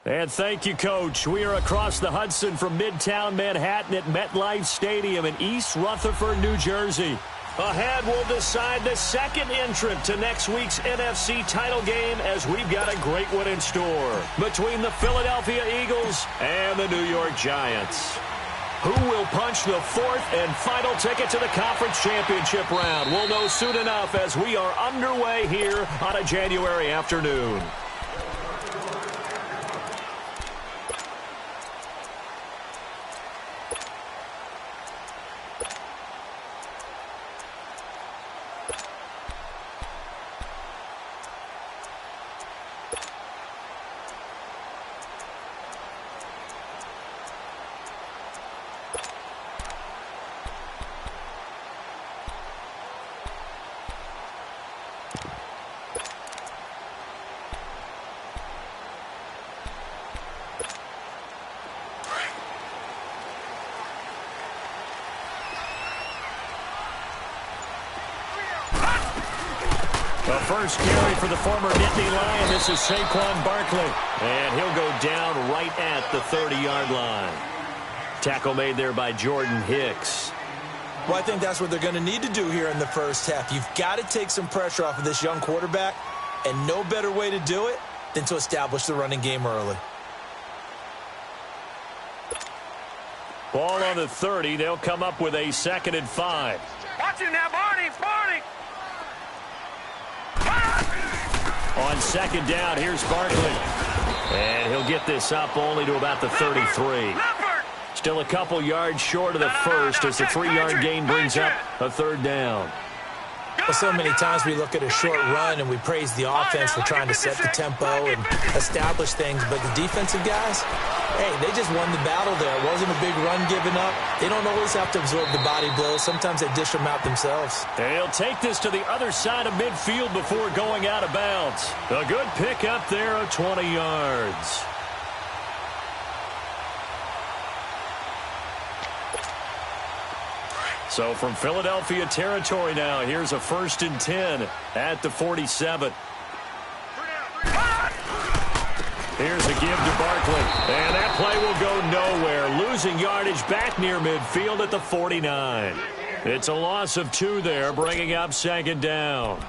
And thank you, Coach. We are across the Hudson from Midtown Manhattan at MetLife Stadium in East Rutherford, New Jersey. Ahead, we'll decide the second entrant to next week's NFC title game as we've got a great one in store between the Philadelphia Eagles and the New York Giants. Who will punch the fourth and final ticket to the conference championship round? We'll know soon enough as we are underway here on a January afternoon. The first carry for the former Nittany Lion. This is Saquon Barkley. And he'll go down right at the 30-yard line. Tackle made there by Jordan Hicks. Well, I think that's what they're going to need to do here in the first half. You've got to take some pressure off of this young quarterback, and no better way to do it than to establish the running game early. Ball on the 30. They'll come up with a 2nd and 5. Watch it now, Barney! On 2nd down, here's Barkley. And he'll get this up only to about the 33. Still a couple yards short of the first as the 3-yard gain brings up a 3rd down. Well, so many times we look at a short run and we praise the offense for trying to set the tempo and establish things, but the defensive guys, hey, they just won the battle there. It wasn't a big run given up. They don't always have to absorb the body blows. Sometimes they dish them out themselves. They'll take this to the other side of midfield before going out of bounds. A good pickup there of 20 yards. So from Philadelphia territory now, here's a 1st and 10 at the 47. Here's a give to Barkley. And that play will go nowhere. Losing yardage back near midfield at the 49. It's a loss of 2 there, bringing up 2nd down.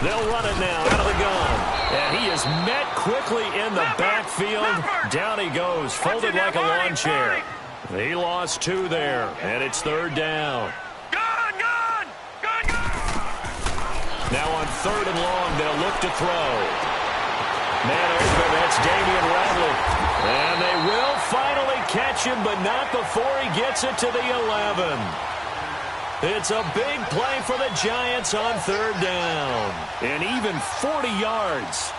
They'll run it now out of the gun. And he is met quickly in the backfield. Down he goes, folded like a lawn chair. He lost 2 there, and it's 3rd down. Now on 3rd and long, they'll look to throw. Man open, that's Damian Rattler. And they will finally catch him, but not before he gets it to the 11. It's a big play for the Giants on 3rd down. And even 40 yards.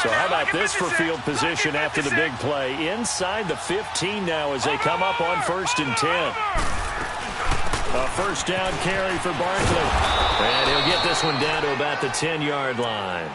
So how about this for field position after the big play? Inside the 15 now as they come up on 1st and 10. A 1st down carry for Barkley. And he'll get this one down to about the 10-yard line.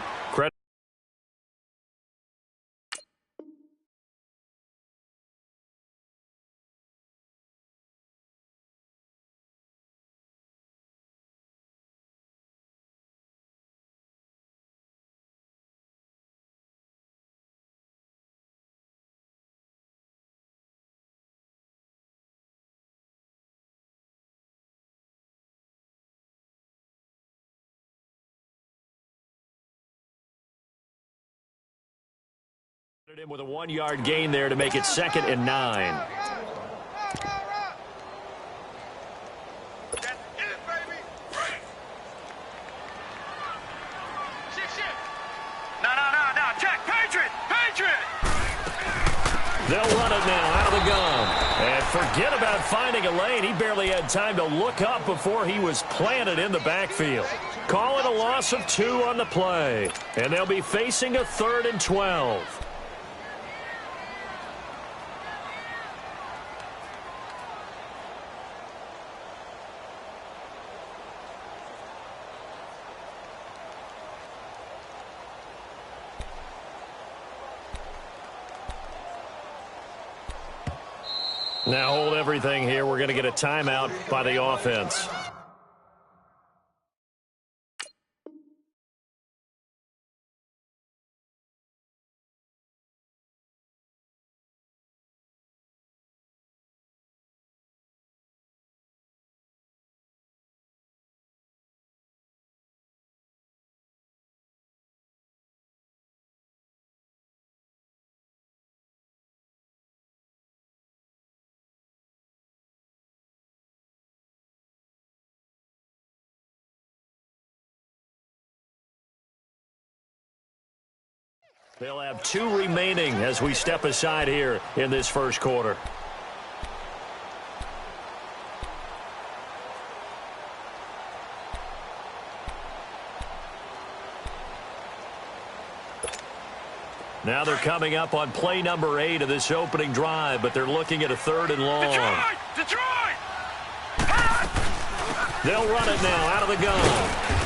Him with a 1-yard gain there to make it 2nd and 9. They'll run it now out of the gun. And forget about finding a lane. He barely had time to look up before he was planted in the backfield. Call it a loss of 2 on the play. And they'll be facing a 3rd and 12. Now hold everything here. We're going to get a timeout by the offense. They'll have 2 remaining as we step aside here in this 1st quarter. Now they're coming up on play number 8 of this opening drive, but they're looking at a 3rd and long. Detroit! They'll run it now out of the gun.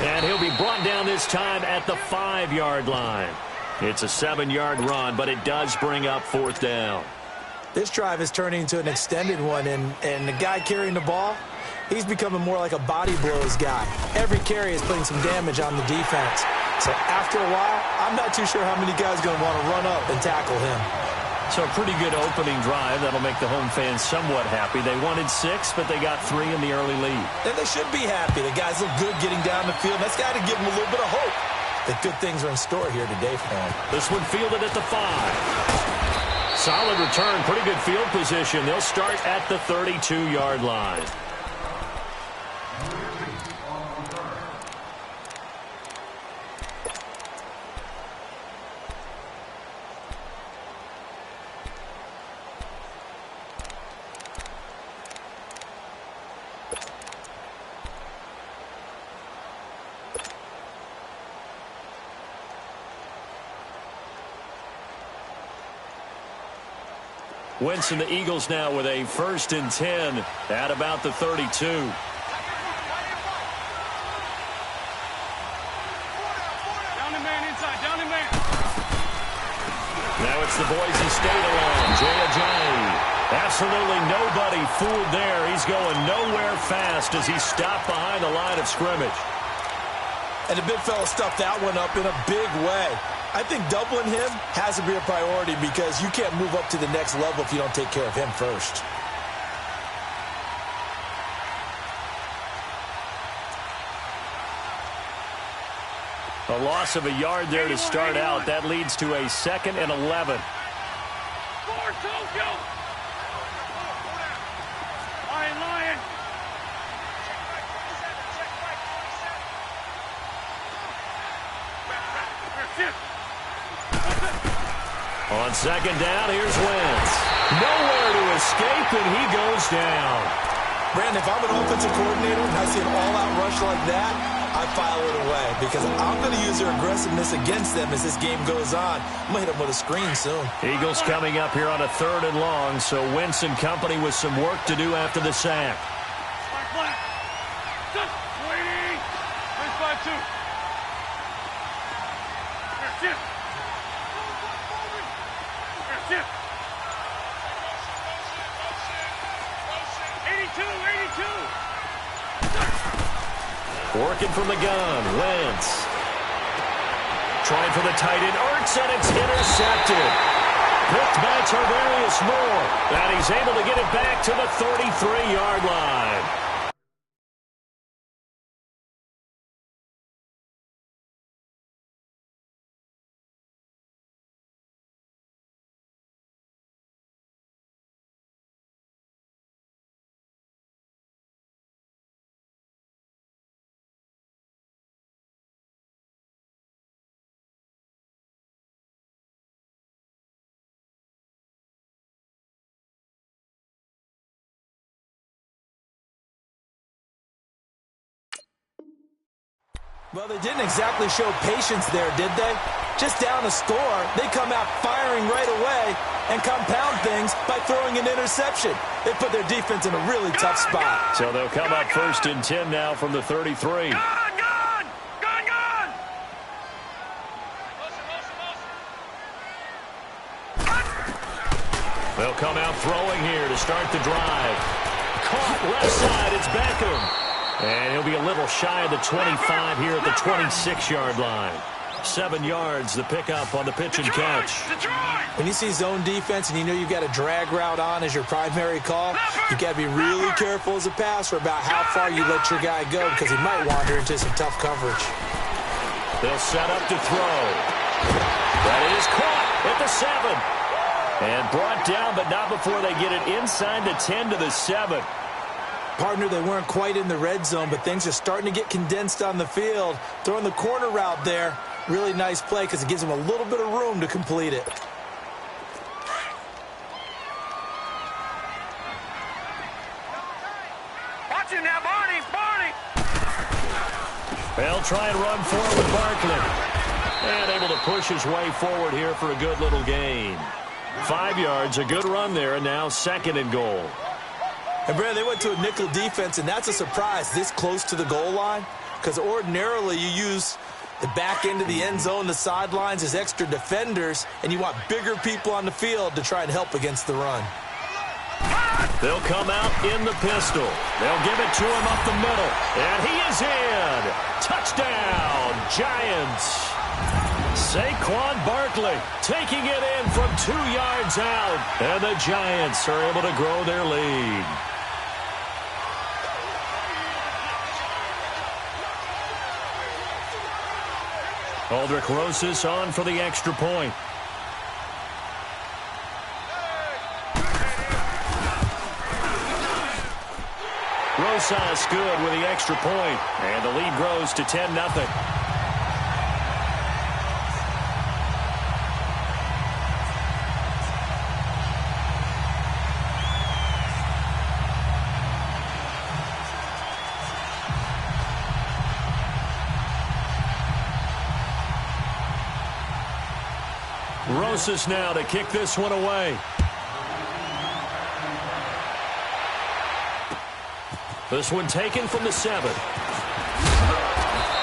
And he'll be brought down this time at the 5-yard line. It's a 7-yard run, but it does bring up 4th down. This drive is turning into an extended one, and the guy carrying the ball, he's becoming more like a body blows guy. Every carry is putting some damage on the defense. So after a while, I'm not too sure how many guys are going to want to run up and tackle him. So a pretty good opening drive. That'll make the home fans somewhat happy. They wanted 6, but they got 3 in the early lead. And they should be happy. The guys look good getting down the field. That's got to give them a little bit of hope that good things are in store here today for them. This one fielded at the 5. Solid return, pretty good field position. They'll start at the 32-yard line. Winston, the Eagles now with a 1st and 10 at about the 32. Down the man inside, down the man. Now it's the Boise State alum, Jay Ajayi. Absolutely nobody fooled there. He's going nowhere fast as he stopped behind the line of scrimmage. And the big fella stuffed that one up in a big way. I think doubling him has to be a priority because you can't move up to the next level if you don't take care of him first. A loss of a yard there to start out. That leads to a 2nd and 11. Lion. On second down, here's Wentz. Nowhere to escape, and he goes down. Brandon, if I'm an offensive coordinator and I see an all-out rush like that, I file it away because I'm going to use their aggressiveness against them as this game goes on. I'm going to hit them with a screen soon. Eagles coming up here on a 3rd and long, so Wentz and company with some work to do after the sack. Black. Waiting. Where's 5-2? Here, 82. Working from the gun, Wentz. Trying for the tight end, Ertz, and it's intercepted. Picked by Tarvarius Moore, and he's able to get it back to the 33-yard line. Well, they didn't exactly show patience there, did they? Just down a score, they come out firing right away and compound things by throwing an interception. They put their defense in a really tough spot. So they'll come up 1st and 10 now from the 33. Gun! They'll come out throwing here to start the drive. Caught left side, it's Beckham. And he'll be a little shy of the 25 here at the 26-yard line. 7 yards, the pickup on the pitch and catch. When you see zone defense and you know you've got a drag route on as your primary call, you've got to be really careful as a passer about how far you let your guy go because he might wander into some tough coverage. They'll set up to throw. That is caught at the 7. And brought down, but not before they get it inside the 10 to the 7. Partner, they weren't quite in the red zone, but things are starting to get condensed on the field. Throwing the corner route there, really nice play because it gives them a little bit of room to complete it. Watch it now, Barney! They'll try and run forward with Barkley. And able to push his way forward here for a good little gain. 5 yards, a good run there, and now 2nd and goal. And, Brad, they went to a nickel defense, and that's a surprise this close to the goal line because ordinarily you use the back end of the end zone, the sidelines as extra defenders, and you want bigger people on the field to try and help against the run. They'll come out in the pistol. They'll give it to him up the middle, and he is in. Touchdown, Giants. Saquon Barkley taking it in from 2 yards out, and the Giants are able to grow their lead. Aldrich Rosas on for the extra point. Rosas good with the extra point, and the lead grows to 10-0. Rosas now to kick this one away. This one taken from the 7.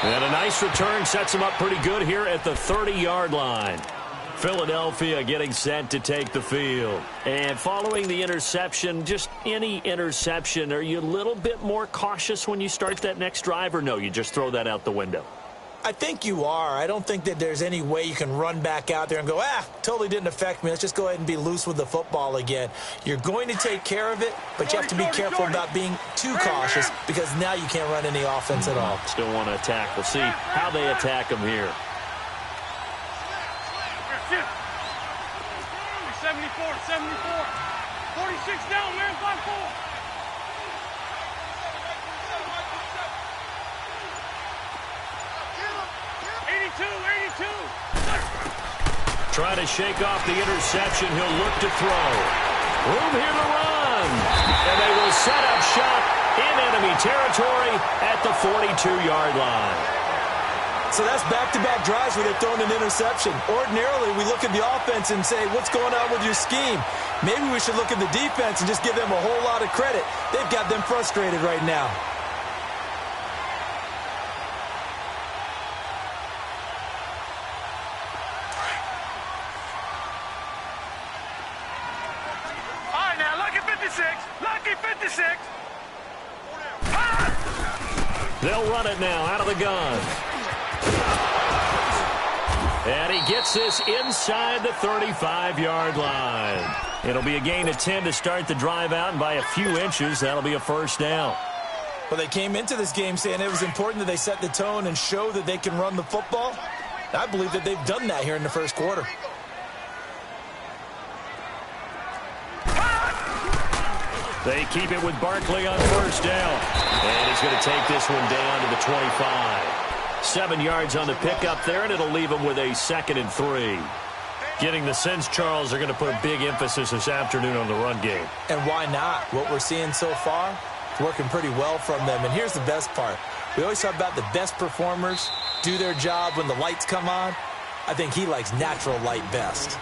And a nice return sets him up pretty good here at the 30-yard line. Philadelphia getting set to take the field. And following the interception, just any interception, are you a little bit more cautious when you start that next drive, or no, you just throw that out the window? I think you are. I don't think that there's any way you can run back out there and go, totally didn't affect me. Let's just go ahead and be loose with the football again. You're going to take care of it, but you have to be careful about being too cautious because now you can't run any offense at all. Still want to attack. We'll see how they attack them here. 74. 74. 46 down, man. 5-4. Trying to shake off the interception. He'll look to throw. Room here to run. And they will set up shop in enemy territory at the 42-yard line. So that's back-to-back drives where they've thrown an interception. Ordinarily, we look at the offense and say, what's going on with your scheme? Maybe we should look at the defense and just give them a whole lot of credit. They've got them frustrated right now. They'll run it now out of the gun. And he gets this inside the 35-yard line. It'll be a gain of 10 to start the drive out, and by a few inches, that'll be a first down. Well, they came into this game saying it was important that they set the tone and show that they can run the football. I believe that they've done that here in the first quarter. They keep it with Barkley on first down. And he's going to take this one down to the 25. 7 yards on the pickup there, and it'll leave him with a 2nd and 3. Getting the sense, Charles, they're going to put a big emphasis this afternoon on the run game. And why not? What we're seeing so far, it's working pretty well from them. And here's the best part. We always talk about the best performers do their job when the lights come on. I think he likes natural light best.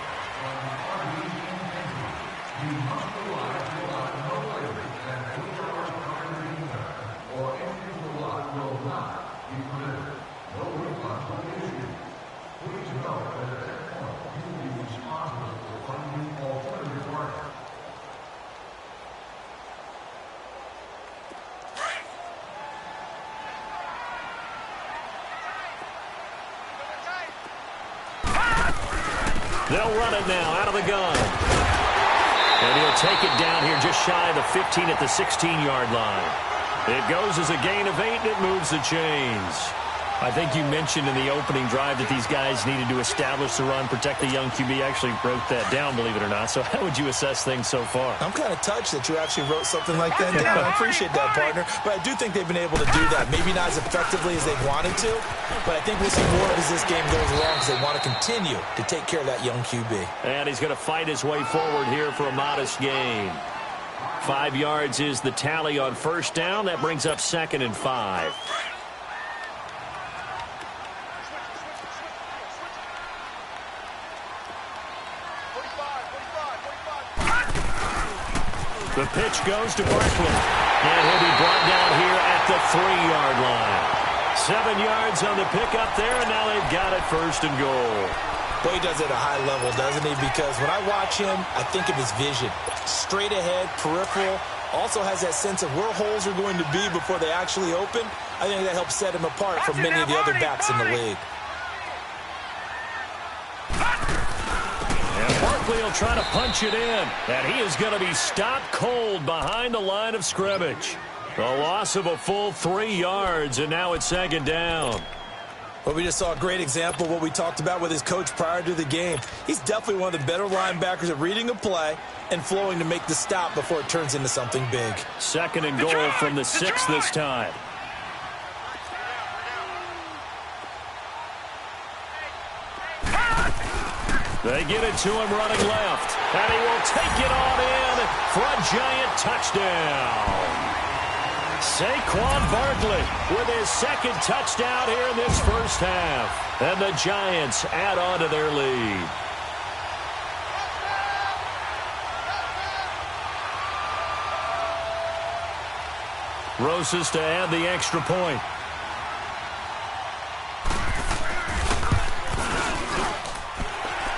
They'll run it now out of the gun. And he'll take it down here just shy of the 15 at the 16-yard line. It goes as a gain of 8, and it moves the chains. I think you mentioned in the opening drive that these guys needed to establish the run, protect the young QB. Actually wrote that down, believe it or not. So how would you assess things so far? I'm kind of touched that you actually wrote something like that down. I appreciate that, partner. But I do think they've been able to do that. Maybe not as effectively as they wanted to, but I think we'll see more as this game goes along because they want to continue to take care of that young QB. And he's going to fight his way forward here for a modest gain. 5 yards is the tally on first down. That brings up 2nd and 5. The pitch goes to Barkley, and he'll be brought down here at the 3-yard line. 7 yards on the pickup there, and now they've got it 1st and goal. Boy, he does it at a high level, doesn't he? Because when I watch him, I think of his vision. Straight ahead, peripheral, also has that sense of where holes are going to be before they actually open. I think that helps set him apart from many of the other backs in the league. Barkley will try to punch it in, and he is going to be stopped cold behind the line of scrimmage. A loss of a full 3 yards, and now it's 2nd down. Well, we just saw a great example of what we talked about with his coach prior to the game. He's definitely one of the better linebackers at reading a play and flowing to make the stop before it turns into something big. 2nd and goal from the 6 this time. They get it to him running left, and he will take it on in for a giant touchdown. Saquon Barkley with his 2nd touchdown here in this first half. And the Giants add on to their lead. Rosas to add the extra point.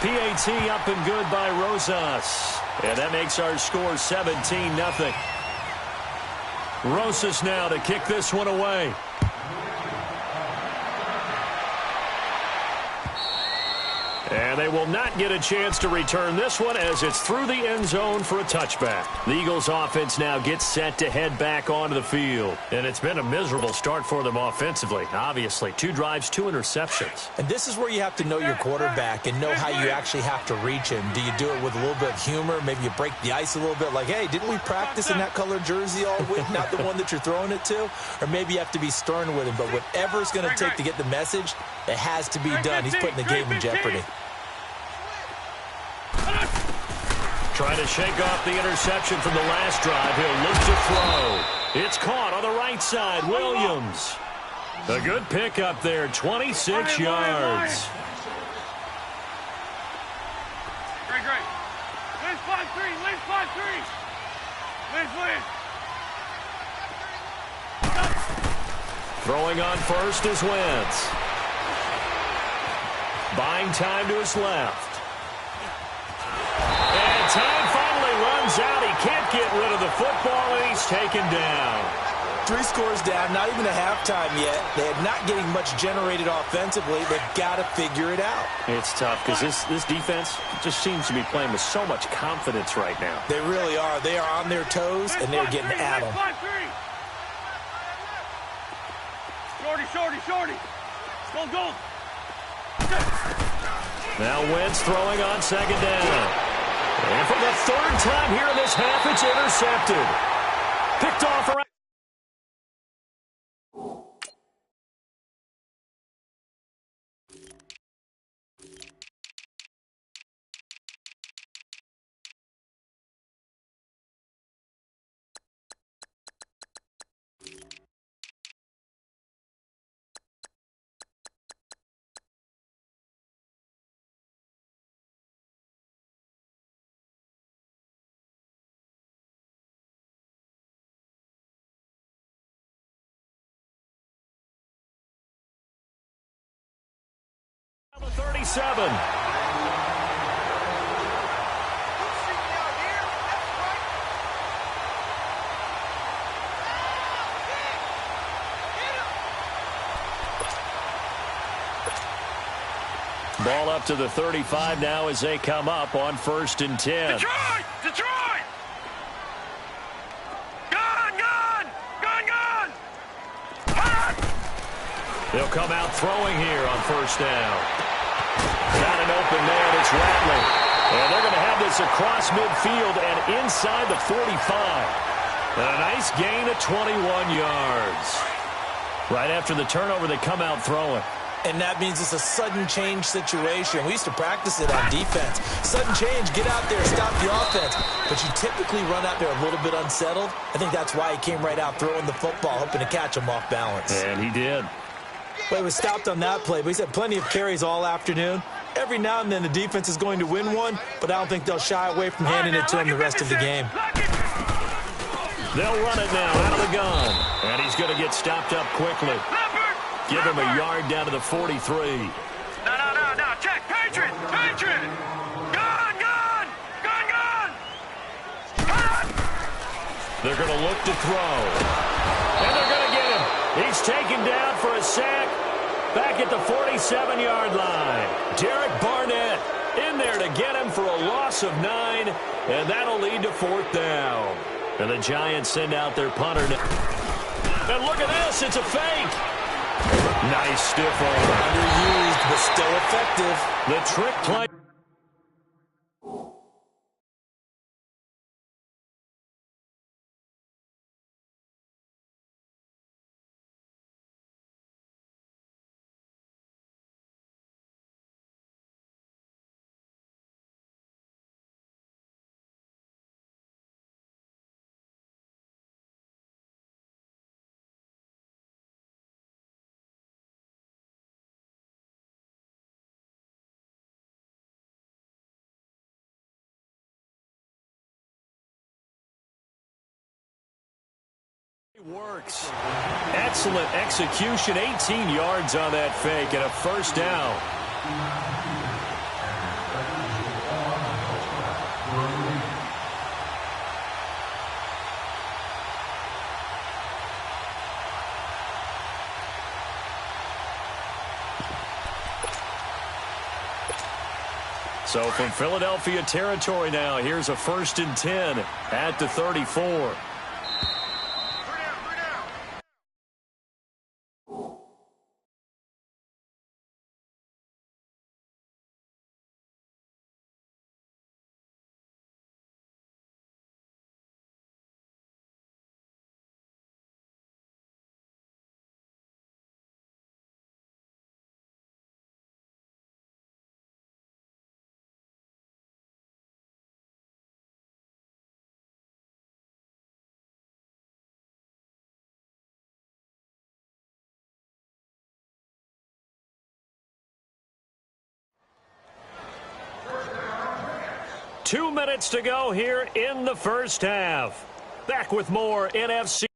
PAT up and good by Rosas. And that makes our score 17-0. Rosas now to kick this one away. And they will not get a chance to return this one as it's through the end zone for a touchback. The Eagles offense now gets set to head back onto the field. And it's been a miserable start for them offensively. Obviously, 2 drives, 2 interceptions. And this is where you have to know your quarterback and know how you actually have to reach him. Do you do it with a little bit of humor? Maybe you break the ice a little bit like, hey, didn't we practice in that colored jersey all week, not the one that you're throwing it to? Or maybe you have to be stern with him. But whatever it's going to take to get the message, it has to be done. He's putting the game in jeopardy. Trying to shake off the interception from the last drive. He'll look to throw. It's caught on the right side. Williams. A good pickup there, 26 yards. Great. Wins 5-3. Wins 5-3. Wins. Throwing on first is Wentz. Buying time to his left. And time finally runs out. He can't get rid of the football, and he's taken down. 3 scores down, not even a halftime yet. They're not getting much generated offensively. They've got to figure it out. It's tough because this defense just seems to be playing with so much confidence right now. They really are. They are on their toes, and they're getting at them. Shorty. Go. Now Wentz throwing on second down. And for the 3rd time here in this half, it's intercepted. Picked off around. The 37. Ball up to the 35 now as they come up on 1st and 10. Detroit! Gun! They'll come out throwing here on 1st down. Got an open man. It's Rattling. And they're going to have this across midfield and inside the 45. And a nice gain of 21 yards. Right after the turnover, they come out throwing. And that means it's a sudden change situation. We used to practice it on defense. Sudden change, get out there, stop the offense. But you typically run out there a little bit unsettled. I think that's why he came right out throwing the football, hoping to catch him off balance. And he did. Well, he was stopped on that play, but he's had plenty of carries all afternoon. Every now and then the defense is going to win one, but I don't think they'll shy away from handing it to him the rest of the game. They'll run it now out of the gun. And he's going to get stopped up quickly. Give him a yard down to the 43. No. Check. Patriot. Gun. They're going to look to throw. And they're going to get him. He's taken down for a sack back at the 47-yard line. Derek Barnett in there to get him for a loss of 9, and that'll lead to 4th down. And the Giants send out their punter. And look at this. It's a fake. Nice stiff arm. Underused, but still effective. The trick play. Works. Excellent execution. 18 yards on that fake and a 1st down. So from Philadelphia territory now, here's a 1st and 10 at the 34. Two minutes to go here in the first half. Back with more NFC.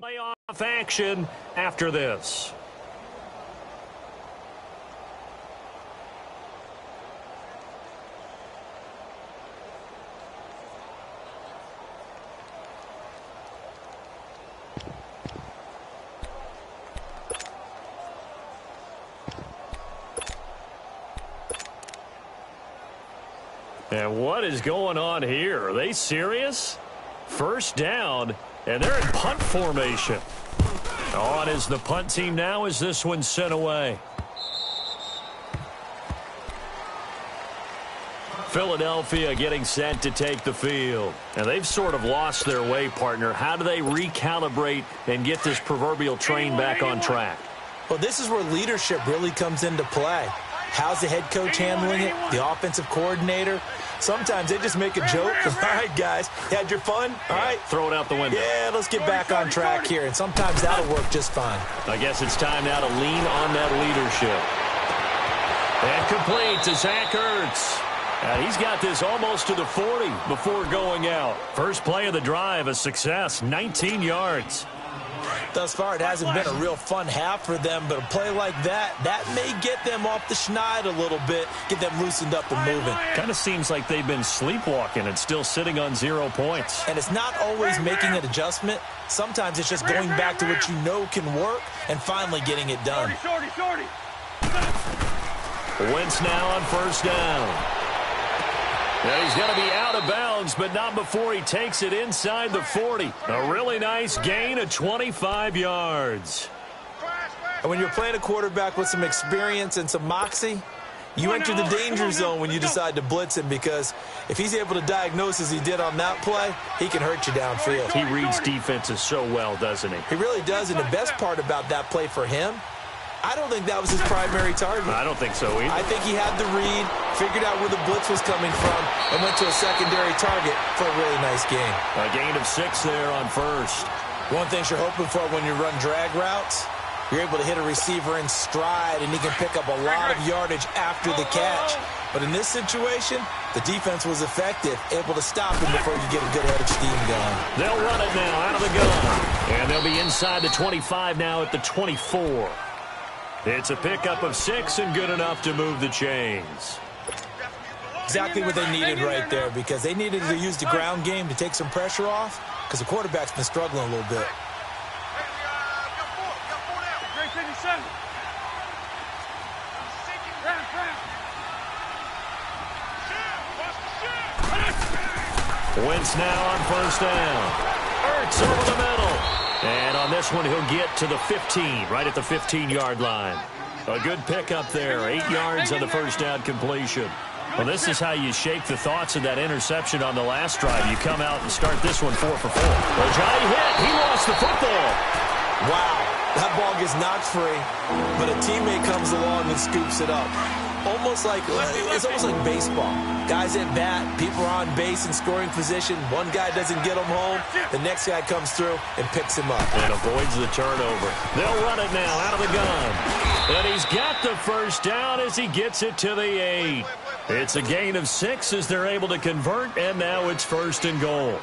Playoff action after this. And what is going on here? Are they serious? First down. And they're in punt formation. On is the punt team now as this one's sent away. Philadelphia getting set to take the field. And they've sort of lost their way, partner. How do they recalibrate and get this proverbial train back on track? Well, this is where leadership really comes into play. How's the head coach handling it? The offensive coordinator? Sometimes they just make a joke. All right, guys, you had your fun? All right. Throw it out the window. Yeah, let's get back on track here. And sometimes that'll work just fine. I guess it's time now to lean on that leadership. And complete to Zach Ertz. He's got this almost to the 40 before going out. First play of the drive, a success, 19 yards. Thus far, it hasn't been a real fun half for them, but a play like that may get them off the schneid a little bit, get them loosened up and moving. Kind of seems like they've been sleepwalking and still sitting on 0 points. And it's not always making an adjustment. Sometimes it's just going back to what you know can work and finally getting it done. Shorty. Wentz now on first down. Now he's going to be out of bounds, but not before he takes it inside the 40. A really nice gain of 25 yards. And when you're playing a quarterback with some experience and some moxie, you enter the danger zone when you decide to blitz him, because if he's able to diagnose as he did on that play, he can hurt you downfield. He reads defenses so well, doesn't he? He really does, and the best part about that play for him, I don't think that was his primary target. I don't think so either. I think he had the read, figured out where the blitz was coming from, and went to a secondary target for a really nice gain. A gain of 6 there on first. One thing you're hoping for when you run drag routes, you're able to hit a receiver in stride, and he can pick up a lot of yardage after the catch. But in this situation, the defense was effective, able to stop him before you get a good head of steam going. They'll run it now out of the gun. And they'll be inside the 25 now at the 24. It's a pickup of 6 and good enough to move the chains. Exactly what they needed right there, because they needed to use the ground game to take some pressure off, because the quarterback's been struggling a little bit. Wentz now on first down. Ertz over the middle. And on this one, he'll get to the 15, right at the 15-yard line. A good pickup there, 8 yards on the first down completion. Well, this is how you shake the thoughts of that interception on the last drive. You come out and start this one 4 for 4. Ojai hit. He lost the football. Wow, that ball gets knocked free, but a teammate comes along and scoops it up. It's almost like baseball. Guys at bat, people are on base in scoring position. One guy doesn't get him home. The next guy comes through and picks him up. And avoids the turnover. They'll run it now out of the gun. And he's got the first down as he gets it to the 8. It's a gain of 6 as they're able to convert, and now it's 1st and goal.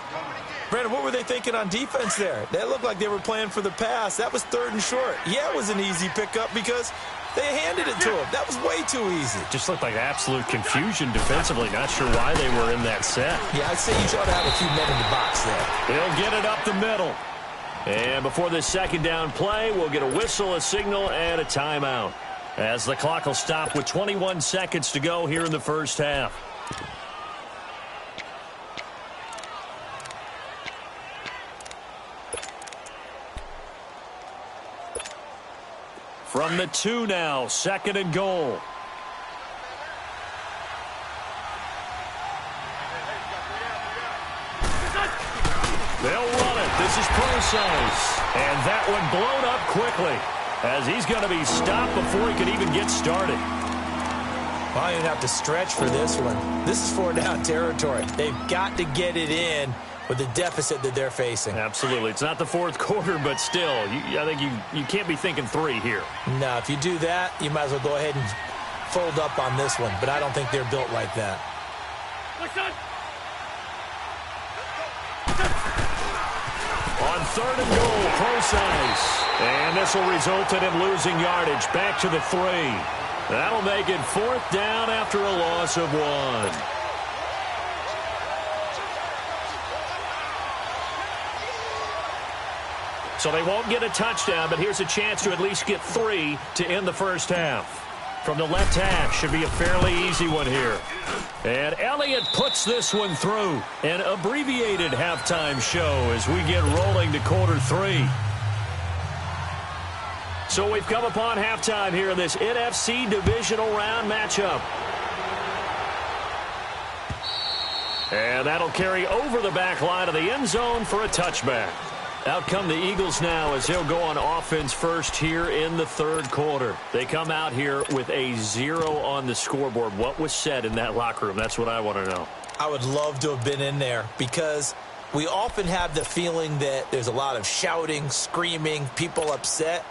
Brandon, what were they thinking on defense there? They looked like they were playing for the pass. That was 3rd and short. Yeah, it was an easy pickup because they handed it to him. That was way too easy. Just looked like absolute confusion defensively. Not sure why they were in that set. Yeah, I'd say you ought to have a few men in the box there. They'll get it up the middle. And before this second down play, we'll get a whistle, a signal, and a timeout, as the clock will stop with 21 seconds to go here in the first half. From the 2 now, 2nd and goal. They'll run it. This is Procise. And that one blown up quickly, as he's going to be stopped before he can even get started. Well, I don't even have to stretch for this one. This is 4-down territory. They've got to get it in with the deficit that they're facing. Absolutely. It's not the 4th quarter, but still, I think you can't be thinking 3 here. No, if you do that, you might as well go ahead and fold up on this one, but I don't think they're built like that. On 3rd and goal, Procise. And this will result in him losing yardage back to the 3. That'll make it 4th down after a loss of 1. So they won't get a touchdown, but here's a chance to at least get 3 to end the first half. From the left hash, should be a fairly easy one here. And Elliott puts this one through. An abbreviated halftime show as we get rolling to quarter 3. So we've come upon halftime here in this NFC divisional round matchup. And that'll carry over the back line of the end zone for a touchback. Out come the Eagles now as they'll go on offense first here in the 3rd quarter. They come out here with a 0 on the scoreboard. What was said in that locker room? That's what I want to know. I would love to have been in there because we often have the feeling that there's a lot of shouting, screaming, people upset.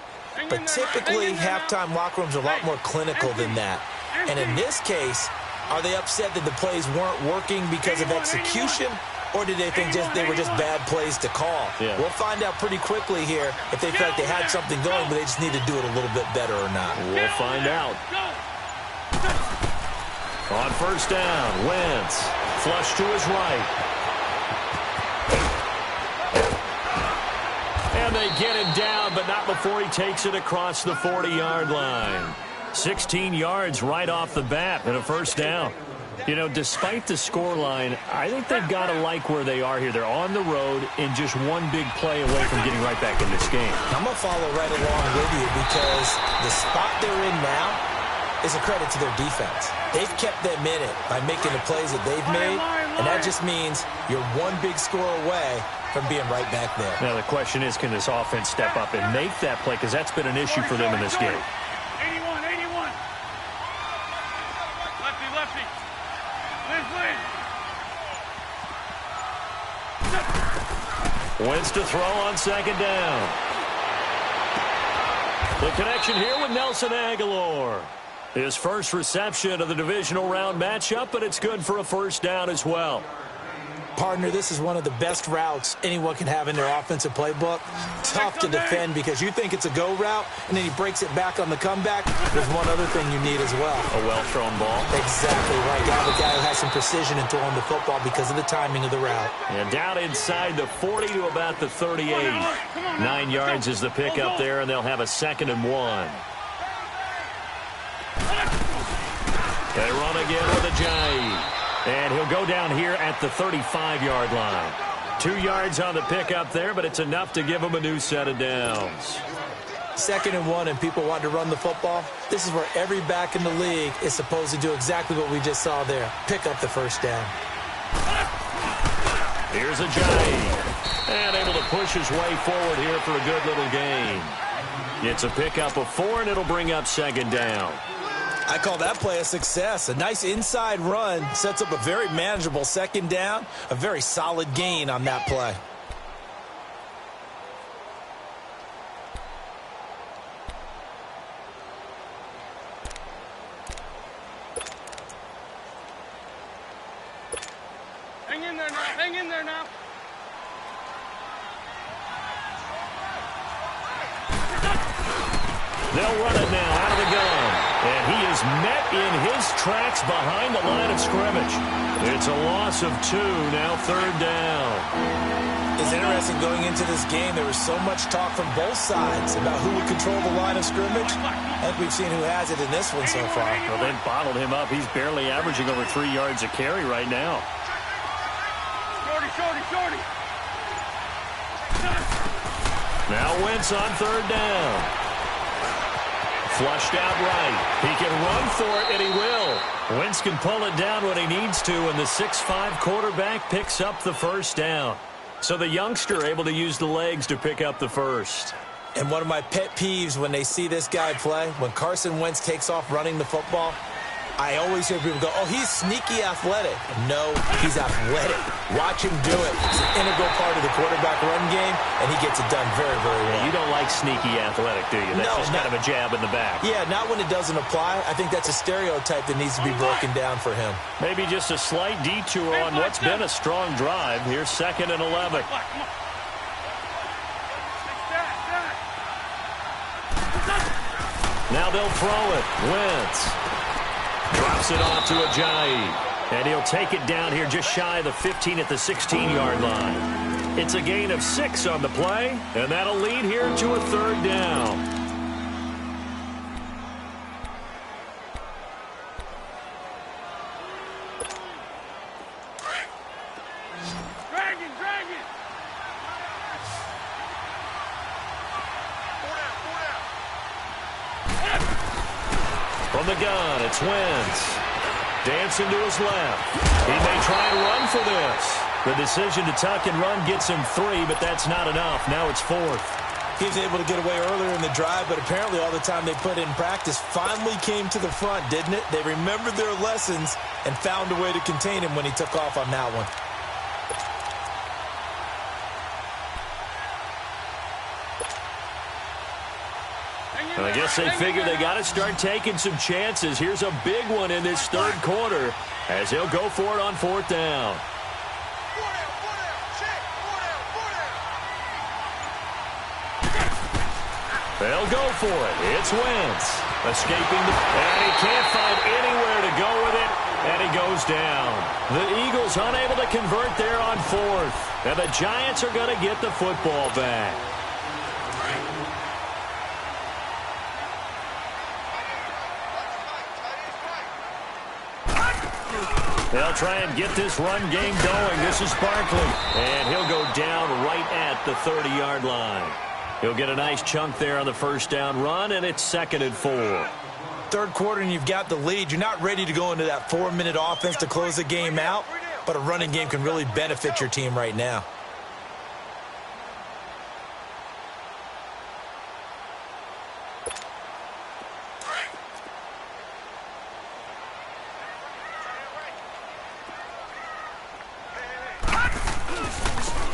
But typically, halftime locker rooms are a lot more clinical than that. And in this case, are they upset that the plays weren't working because of execution? Or did they think they were just bad plays to call? Yeah. We'll find out pretty quickly here if they feel like they had something going, but they just need to do it a little bit better or not. We'll find out. On 1st down, Wentz. Flush to his right. And they get him down, but not before he takes it across the 40-yard line. 16 yards right off the bat and a 1st down. You know, despite the scoreline, I think they've got to like where they are here. They're on the road and just one big play away from getting right back in this game. I'm going to follow right along with you because the spot they're in now is a credit to their defense. They've kept them in it by making the plays that they've made, and that just means you're one big score away from being right back there. Now, the question is, can this offense step up and make that play? Because that's been an issue for them in this game. 81, 81. Lefty, lefty. Wentz to throw on 2nd down. The connection here with Nelson Aguilar. His first reception of the divisional round matchup, but it's good for a 1st down as well. Partner, this is one of the best routes anyone can have in their offensive playbook. Tough to defend because you think it's a go route, and then he breaks it back on the comeback. There's one other thing you need as well. A well-thrown ball. Exactly right. You have a guy who has some precision in throwing the football because of the timing of the route. And down inside the 40 to about the 38. 9 yards is the pickup there, and they'll have a 2nd and 1. They run again with Ajayi. And he'll go down here at the 35-yard line. 2 yards on the pickup there, but it's enough to give them a new set of downs. 2nd and 1, and people want to run the football. This is where every back in the league is supposed to do exactly what we just saw there. Pick up the first down. Here's Ajayi. And able to push his way forward here for a good little gain. It's a pickup of 4, and it'll bring up 2nd down. I call that play a success. A nice inside run sets up a very manageable 2nd down. A very solid gain on that play. Hang in there now. Hang in there now. They'll run it now out of the gun. And he is met in his tracks behind the line of scrimmage. It's a loss of 2, now 3rd down. It's interesting going into this game. There was so much talk from both sides about who would control the line of scrimmage. I think we've seen who has it in this one so far. Well, they've bottled him up. He's barely averaging over 3 yards a carry right now. Shorty, shorty, shorty. Now Wentz on 3rd down. Flushed out right. He can run for it, and he will. Wentz can pull it down when he needs to, and the 6'5" quarterback picks up the 1st down. So the youngster able to use the legs to pick up the 1st. And one of my pet peeves when they see this guy play, when Carson Wentz takes off running the football, I always hear people go, oh, he's sneaky athletic. No, he's athletic. Watch him do it. It's an integral part of the quarterback run game, and he gets it done very, very well. You don't like sneaky athletic, do you? That's just kind of a jab in the back. Yeah, not when it doesn't apply. I think that's a stereotype that needs to be broken down for him. Maybe just a slight detour on what's been a strong drive. Here's 2nd and 11. Now they'll throw it. Wentz drops it off to Ajayi. And he'll take it down here just shy of the 15 at the 16-yard line. It's a gain of 6 on the play, and that'll lead here to a 3rd down. Drag it, drag it. From the gun, it's Wentz. Dancing to his left. He may try and run for this. The decision to tuck and run gets him 3, but that's not enough. Now it's 4th. He was able to get away earlier in the drive, but apparently all the time they put in practice finally came to the front, didn't it? They remembered their lessons and found a way to contain him when he took off on that one. And I guess they figure they got to start taking some chances. Here's a big one in this 3rd quarter as he'll go for it on 4th down. They'll go for it. It's Wentz. Escaping and he can't find anywhere to go with it, and he goes down. The Eagles unable to convert there on 4th, and the Giants are going to get the football back. They'll try and get this run game going. This is Barkley, and he'll go down right at the 30-yard line. He'll get a nice chunk there on the 1st down run, and it's 2nd and 4. 3rd quarter, and you've got the lead. You're not ready to go into that 4-minute offense to close the game out, but a running game can really benefit your team right now.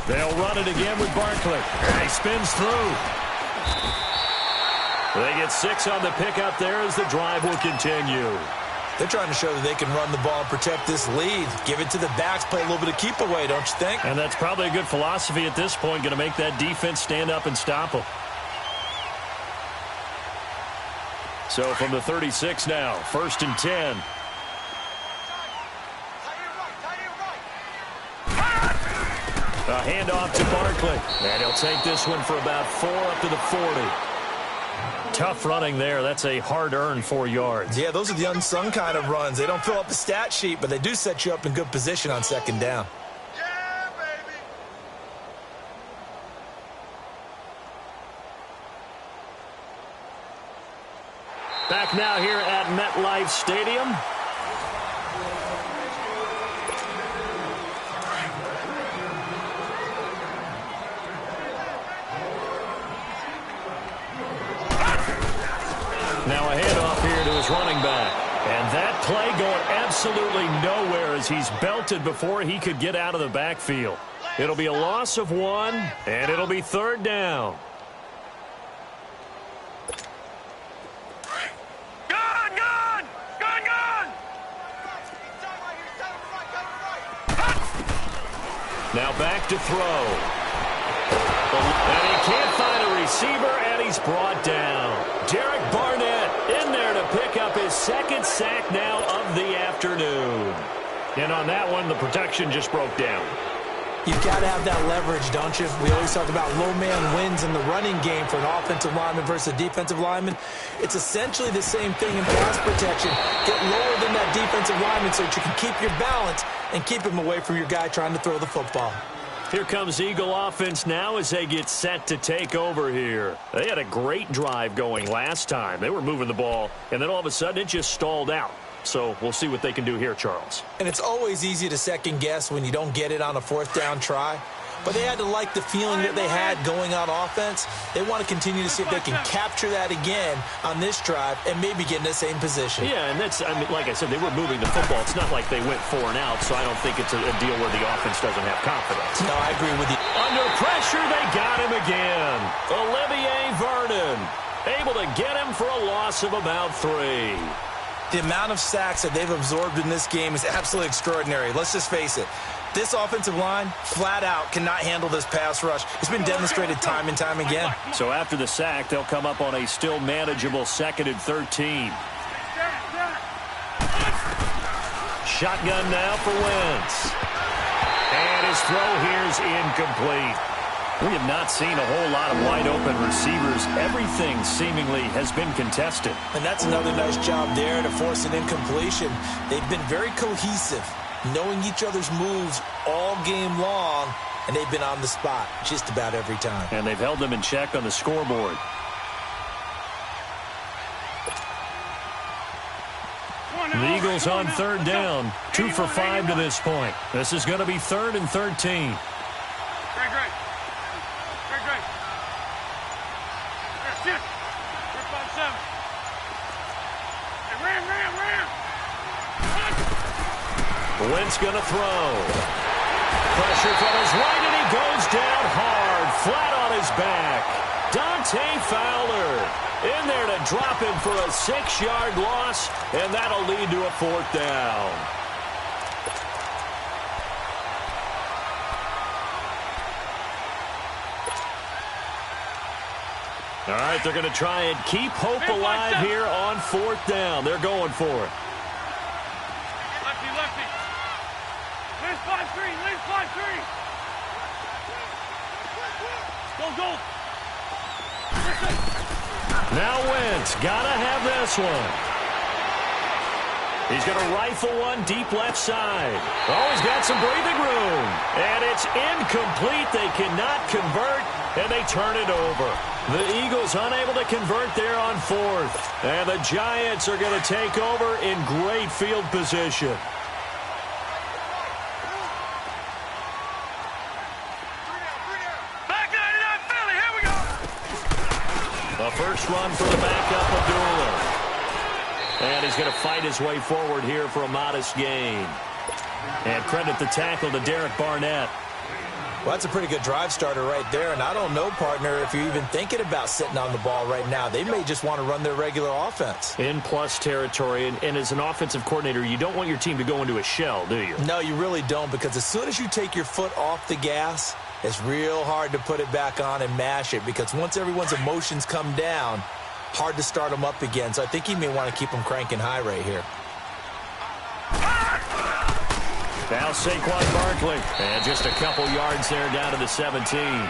They'll run it again with Barkley. And he spins through. They get 6 on the pickup there as the drive will continue. They're trying to show that they can run the ball and protect this lead. Give it to the backs, play a little bit of keep away, don't you think? And that's probably a good philosophy at this point, going to make that defense stand up and stop them. So from the 36 now, 1st and 10. A handoff to Barkley. And he'll take this one for about 4 up to the 40. Tough running there. That's a hard-earned 4 yards. Yeah, those are the unsung kind of runs. They don't fill up the stat sheet, but they do set you up in good position on 2nd down. Yeah, baby. Back now here at MetLife Stadium. Now a handoff here to his running back. And that play going absolutely nowhere as he's belted before he could get out of the backfield. It'll be a loss of 1, and it'll be 3rd down. Now back to throw. And he can't find a receiver, and he's brought down. Derek Barnett in there to pick up his 2nd sack now of the afternoon. And on that one, the protection just broke down. You've got to have that leverage, don't you? We always talk about low man wins in the running game for an offensive lineman versus a defensive lineman. It's essentially the same thing in pass protection. Get lower than that defensive lineman so that you can keep your balance and keep him away from your guy trying to throw the football. Here comes Eagle offense now as they get set to take over here. They had a great drive going last time. They were moving the ball, and then all of a sudden it just stalled out. So we'll see what they can do here, Charles. And it's always easy to second guess when you don't get it on a 4th down try. But they had to like the feeling that they had going on offense. They want to continue to see if they can capture that again on this drive and maybe get in the same position. Yeah, and that's, I mean, like I said, they were moving the football. It's not like they went 4 and out, so I don't think it's a deal where the offense doesn't have confidence. No, I agree with you. Under pressure, they got him again. Olivier Vernon able to get him for a loss of about 3. The amount of sacks that they've absorbed in this game is absolutely extraordinary. Let's just face it. This offensive line, flat out, cannot handle this pass rush. It's been demonstrated time and time again. So after the sack, they'll come up on a still manageable 2nd and 13. Shotgun now for Wentz. And his throw here is incomplete. We have not seen a whole lot of wide-open receivers. Everything seemingly has been contested. And that's another nice job there to force an incompletion. They've been very cohesive, knowing each other's moves all game long, and they've been on the spot just about every time. And they've held them in check on the scoreboard. The Eagles on 3rd down, 2 for 5 to this point. This is going to be 3rd and 13. Wentz going to throw. Pressure from his right, and he goes down hard, flat on his back. Dante Fowler in there to drop him for a 6-yard loss, and that'll lead to a 4th down. All right, they're going to try and keep hope alive here on 4th down. They're going for it. Lefty. Liz 5-3. Go. Now Wentz, gotta have this one. He's going to rifle one deep left side. Oh, he's got some breathing room. And it's incomplete. They cannot convert, and they turn it over. The Eagles unable to convert there on 4th. And the Giants are going to take over in great field position. The first run for the backup, Abdullah. And he's going to fight his way forward here for a modest gain. And credit the tackle to Derek Barnett. Well, that's a pretty good drive starter right there. And I don't know, partner, if you're even thinking about sitting on the ball right now. They may just want to run their regular offense. In plus territory. And as an offensive coordinator, you don't want your team to go into a shell, do you? No, you really don't. Because as soon as you take your foot off the gas, it's real hard to put it back on and mash it. Because once everyone's emotions come down, hard to start them up again. So I think he may want to keep them cranking high right here. Now Saquon Barkley. And just a couple yards there down to the 17.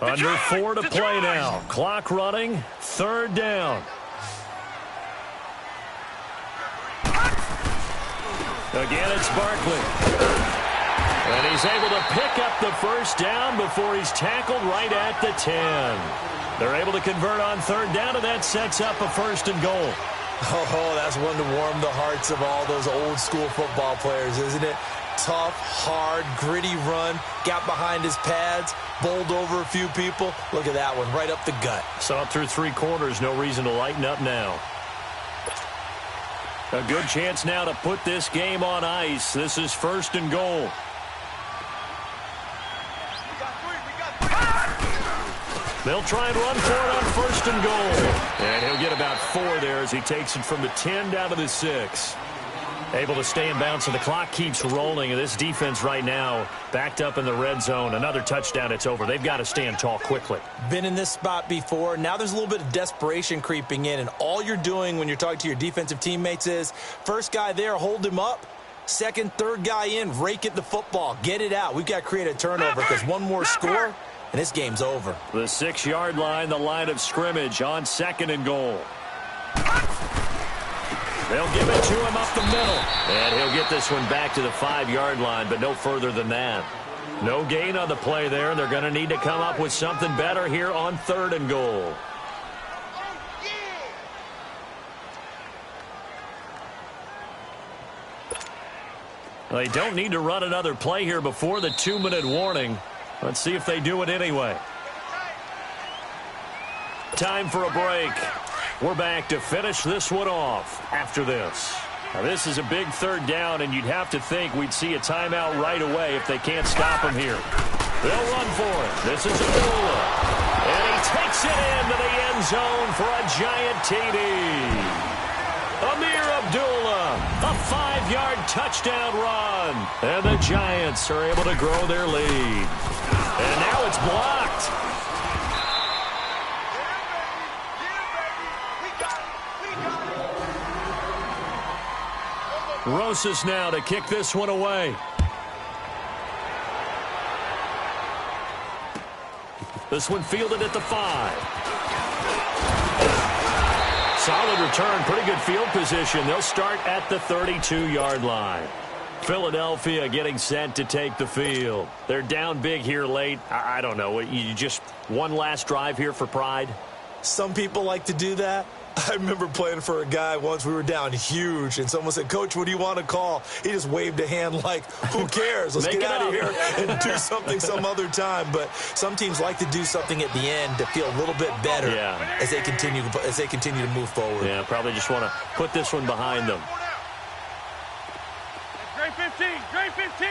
Under 4 to play now. Clock running. 3rd down. Again, it's Barkley. And he's able to pick up the 1st down before he's tackled right at the 10. They're able to convert on 3rd down, and that sets up a 1st and goal. Oh, that's one to warm the hearts of all those old-school football players, isn't it? Tough, hard, gritty run, got behind his pads, bowled over a few people. Look at that one, right up the gut. Saw it through 3 quarters, no reason to lighten up now. A good chance now to put this game on ice. This is 1st and goal. They'll try and run for it on 1st and goal. And he'll get about 4 there as he takes it from the 10 down to the 6. Able to stay in bounds, and the clock keeps rolling. And this defense right now backed up in the red zone. Another touchdown, it's over. They've got to stand tall quickly. Been in this spot before. Now there's a little bit of desperation creeping in. And all you're doing when you're talking to your defensive teammates is, first guy there, hold him up. Second, third guy in, rake at the football. Get it out. We've got to create a turnover because one more score, and this game's over. The 6-yard line, the line of scrimmage on 2nd and goal. They'll give it to him up the middle. And he'll get this one back to the 5-yard line, but no further than that. No gain on the play there, and they're going to need to come up with something better here on 3rd and goal. They don't need to run another play here before the 2-minute warning. Let's see if they do it anyway. Time for a break. We're back to finish this one off after this. Now, this is a big 3rd down, and you'd have to think we'd see a timeout right away if they can't stop him here. They'll run for it. This is Abdullah. And he takes it into the end zone for a giant TD. Amir Abdullah, a 5-yard touchdown run. And the Giants are able to grow their lead. And now it's blocked. Rosas now to kick this one away. This one fielded at the 5. Solid return, pretty good field position. They'll start at the 32-yard line. Philadelphia getting set to take the field. They're down big here late. I don't know. You just one last drive here for pride? Some people like to do that. I remember playing for a guy once. We were down huge, and someone said, "Coach, what do you want to call?" He just waved a hand like, who cares? Let's get out of here and do something some other time. But some teams like to do something at the end to feel a little bit better as they continue to move forward. Yeah, probably just want to put this one behind them. Great 15, great 15.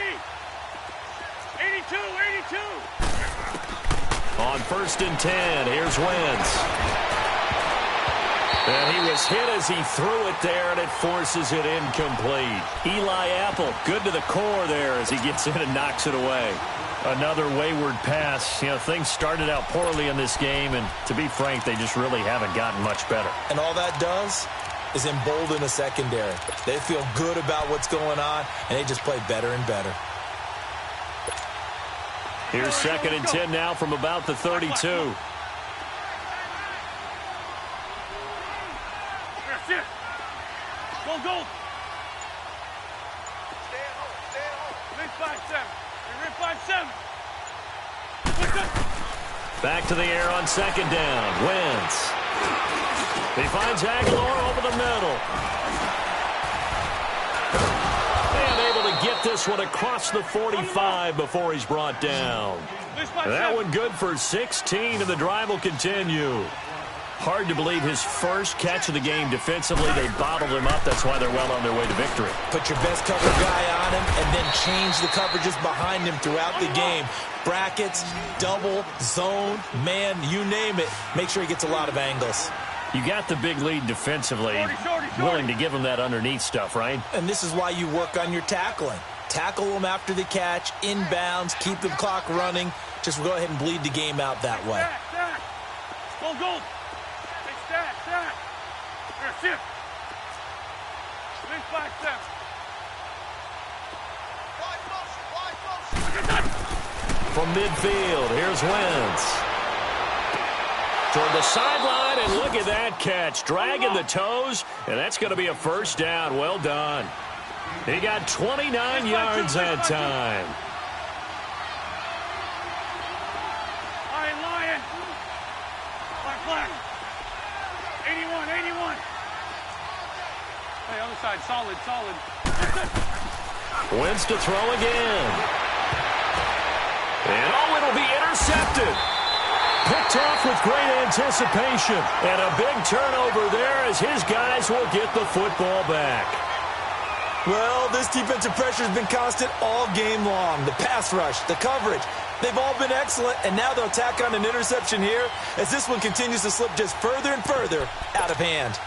82, 82. On 1st and 10, here's Wentz. And he was hit as he threw it there, and it forces it incomplete. Eli Apple, good to the core there as he gets in and knocks it away. Another wayward pass. You know, things started out poorly in this game, and to be frank, they just really haven't gotten much better. And all that does is embolden the secondary. They feel good about what's going on, and they just play better and better. Here's 2nd and 10 now from about the 32. Go, go. Stay at home, stay at home. Ring 5-7. Ring 5-7. Back to the air on 2nd down. Wentz. He finds Aguilar over the middle. And able to get this one across the 45 before he's brought down. That one good for 16, and the drive will continue. Hard to believe his first catch of the game defensively. They bottled him up. That's why they're well on their way to victory. Put your best cover guy on him and then change the coverages behind him throughout the game. Brackets, double, zone, man, you name it. Make sure he gets a lot of angles. You got the big lead defensively. Willing to give him that underneath stuff, right? And this is why you work on your tackling. Tackle them after the catch, inbounds, keep the clock running. Just go ahead and bleed the game out that way. Go, go. Stack. Here, shift. Ring 5-7. From midfield, here's Wentz. toward the sideline, and look at that catch. Dragging the toes, and that's going to be a first down. Well done. He got 29 yards that time. All right, Lion. Flag. 81, 81. Hey, other side, solid. Wentz to throw again. And it'll be intercepted. Picked off with great anticipation. And a big turnover there as his guys will get the football back. Well, this defensive pressure has been constant all game long. The pass rush, the coverage, they've all been excellent, and now they'll tack on an interception here as this one continues to slip just further and further out of hand.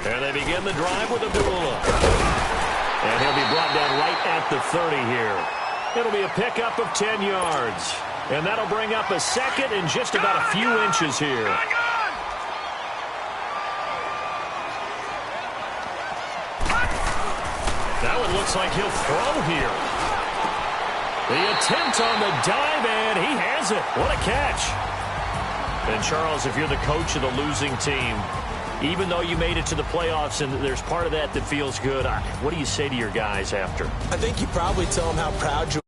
And they begin the drive with Abdullah. And he'll be brought down right at the 30 here. It'll be a pickup of 10 yards. And that'll bring up a second and just about a few inches here. That one looks like he'll throw here. The attempt on the dive, and he has it. What a catch. And, Charles, if you're the coach of the losing team, even though you made it to the playoffs and there's part of that that feels good, what do you say to your guys after? I think you probably tell them how proud you